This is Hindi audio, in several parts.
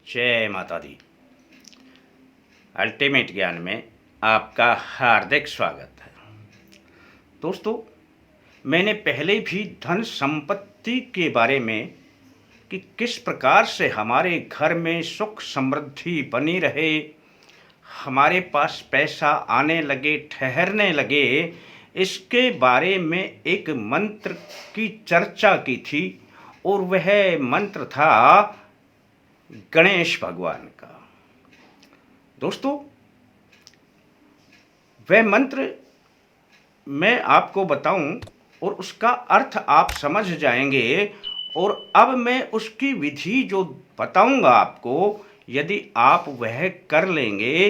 जय माता दी। अल्टीमेट ज्ञान में आपका हार्दिक स्वागत है। दोस्तों, मैंने पहले भी धन संपत्ति के बारे में कि किस प्रकार से हमारे घर में सुख समृद्धि बनी रहे, हमारे पास पैसा आने लगे, ठहरने लगे, इसके बारे में एक मंत्र की चर्चा की थी और वह मंत्र था गणेश भगवान का। दोस्तों, वह मंत्र मैं आपको बताऊं और उसका अर्थ आप समझ जाएंगे। और अब मैं उसकी विधि जो बताऊंगा आपको, यदि आप वह कर लेंगे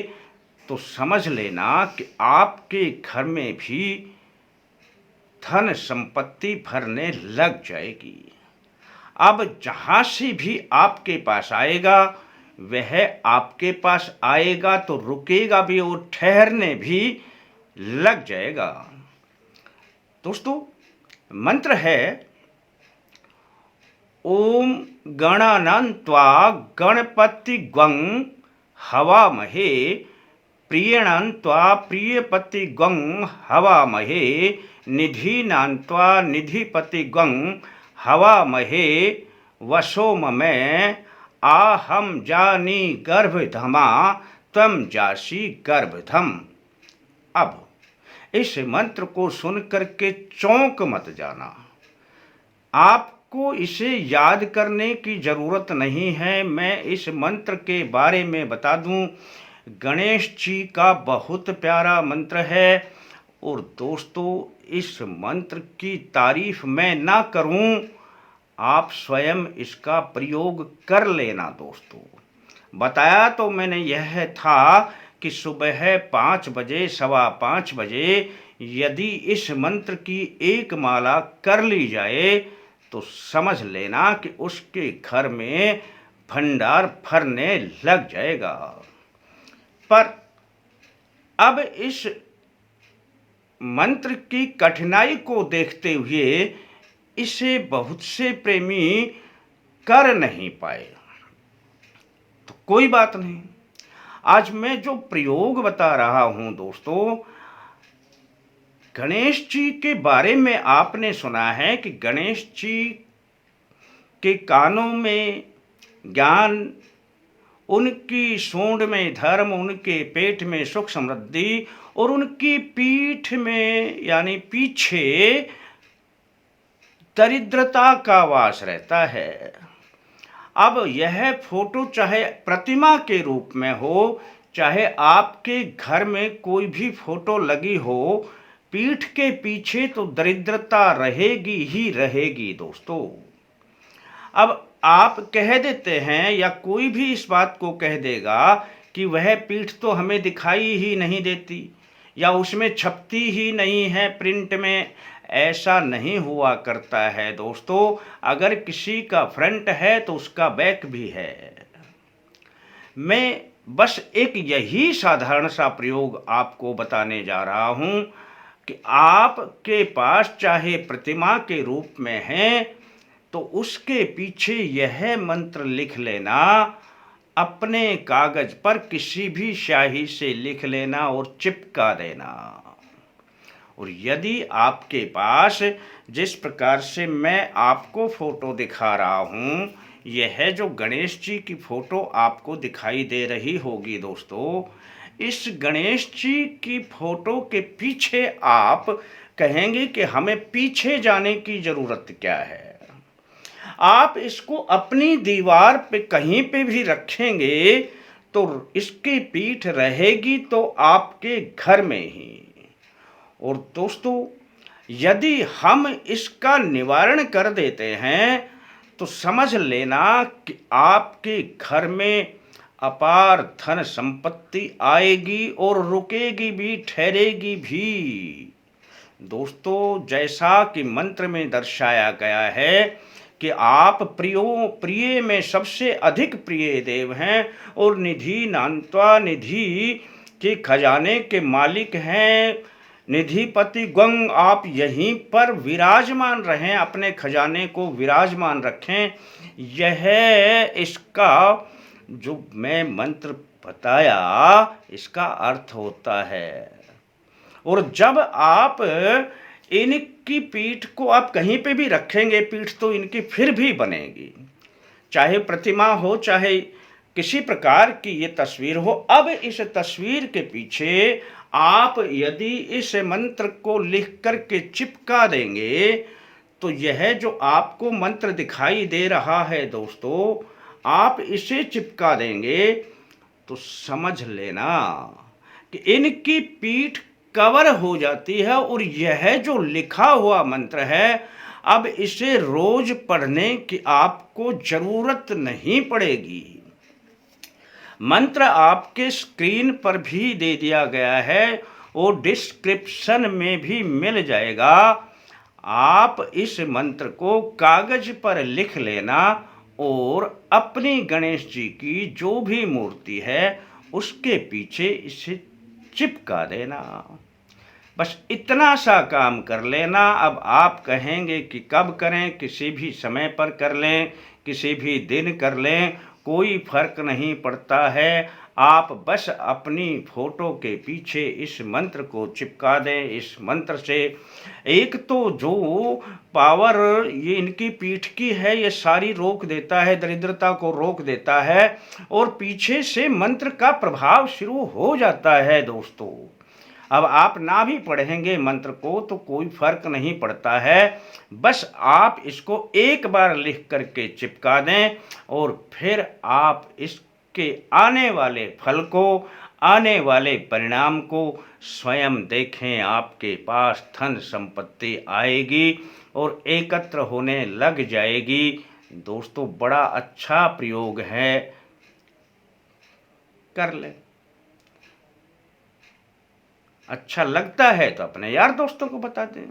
तो समझ लेना कि आपके घर में भी धन संपत्ति भरने लग जाएगी। अब जहाँ से भी आपके पास आएगा वह आपके पास आएगा तो रुकेगा भी और ठहरने भी लग जाएगा। दोस्तों, मंत्र है ओम गणानान्त्वा गणपतिग्वं हवामहे प्रियणान्त्वा प्रियपतिग्वं हवामहे निधीनान्त्वा निधिपतिग्वं हवामहे वसोममे आहम जानी गर्भधमा त्वं जासी गर्भधम। अब इस मंत्र को सुनकर के चौंक मत जाना। आपको इसे याद करने की ज़रूरत नहीं है। मैं इस मंत्र के बारे में बता दूं, गणेश जी का बहुत प्यारा मंत्र है। और दोस्तों, इस मंत्र की तारीफ मैं ना करूं, आप स्वयं इसका प्रयोग कर लेना। दोस्तों, बताया तो मैंने यह था कि सुबह 5 बजे, सवा 5 बजे यदि इस मंत्र की एक माला कर ली जाए तो समझ लेना कि उसके घर में भंडार भरने लग जाएगा। पर अब इस मंत्र की कठिनाई को देखते हुए इसे बहुत से प्रेमी कर नहीं पाए। तो कोई बात नहीं, आज मैं जो प्रयोग बता रहा हूं दोस्तों, गणेश जी के बारे में आपने सुना है कि गणेश जी के कानों में ज्ञान, उनकी सूंड में धर्म, उनके पेट में सुख समृद्धि और उनकी पीठ में यानी पीछे दरिद्रता का वास रहता है। अब यह फोटो चाहे प्रतिमा के रूप में हो, चाहे आपके घर में कोई भी फोटो लगी हो, पीठ के पीछे तो दरिद्रता रहेगी ही रहेगी। दोस्तों, अब आप कह देते हैं या कोई भी इस बात को कह देगा कि वह पीठ तो हमें दिखाई ही नहीं देती या उसमें छपती ही नहीं है प्रिंट में। ऐसा नहीं हुआ करता है दोस्तों। अगर किसी का फ्रंट है तो उसका बैक भी है। मैं बस एक यही साधारण सा प्रयोग आपको बताने जा रहा हूं कि आपके पास चाहे प्रतिमा के रूप में है तो उसके पीछे यह मंत्र लिख लेना, अपने कागज पर किसी भी स्याही से लिख लेना और चिपका देना। और यदि आपके पास जिस प्रकार से मैं आपको फोटो दिखा रहा हूं, यह जो गणेश जी की फोटो आपको दिखाई दे रही होगी दोस्तों, इस गणेश जी की फोटो के पीछे आप कहेंगे कि हमें पीछे जाने की जरूरत क्या है। आप इसको अपनी दीवार पे कहीं पे भी रखेंगे तो इसकी पीठ रहेगी तो आपके घर में ही। और दोस्तों, यदि हम इसका निवारण कर देते हैं तो समझ लेना कि आपके घर में अपार धन संपत्ति आएगी और रुकेगी भी, ठहरेगी भी। दोस्तों, जैसा कि मंत्र में दर्शाया गया है कि आप प्रिय में सबसे अधिक प्रिय देव हैं और निधि नान्त्वा निधि के खजाने के मालिक हैं। निधिपति ग्वं, आप यहीं पर विराजमान रहें, अपने खजाने को विराजमान रखें। यह इसका जो मैं मंत्र बताया इसका अर्थ होता है। और जब आप इनकी पीठ को आप कहीं पे भी रखेंगे, पीठ तो इनकी फिर भी बनेगी, चाहे प्रतिमा हो चाहे किसी प्रकार की ये तस्वीर हो। अब इस तस्वीर के पीछे आप यदि इस मंत्र को लिख कर के चिपका देंगे तो यह जो आपको मंत्र दिखाई दे रहा है दोस्तों, आप इसे चिपका देंगे तो समझ लेना कि इनकी पीठ कवर हो जाती है। और यह जो लिखा हुआ मंत्र है, अब इसे रोज पढ़ने की आपको जरूरत नहीं पड़ेगी। मंत्र आपके स्क्रीन पर भी दे दिया गया है और डिस्क्रिप्शन में भी मिल जाएगा। आप इस मंत्र को कागज पर लिख लेना और अपनी गणेश जी की जो भी मूर्ति है उसके पीछे इसे चिपका देना। बस इतना सा काम कर लेना। अब आप कहेंगे कि कब करें, किसी भी समय पर कर लें, किसी भी दिन कर लें, कोई फर्क नहीं पड़ता है। आप बस अपनी फोटो के पीछे इस मंत्र को चिपका दें। इस मंत्र से एक तो जो पावर ये इनकी पीठ की है ये सारी रोक देता है, दरिद्रता को रोक देता है और पीछे से मंत्र का प्रभाव शुरू हो जाता है दोस्तों। अब आप ना भी पढ़ेंगे मंत्र को तो कोई फर्क नहीं पड़ता है। बस आप इसको एक बार लिख करके चिपका दें और फिर आप इसके आने वाले फल को, आने वाले परिणाम को स्वयं देखें। आपके पास धन संपत्ति आएगी और एकत्र होने लग जाएगी। दोस्तों बड़ा अच्छा प्रयोग है, कर लें। अच्छा लगता है तो अपने यार दोस्तों को बता दें।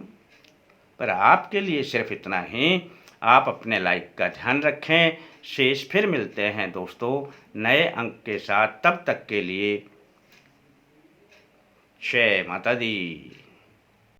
पर आपके लिए सिर्फ इतना ही। आप अपने लाइक का ध्यान रखें। शेष फिर मिलते हैं दोस्तों नए अंक के साथ। तब तक के लिए जय माता दी।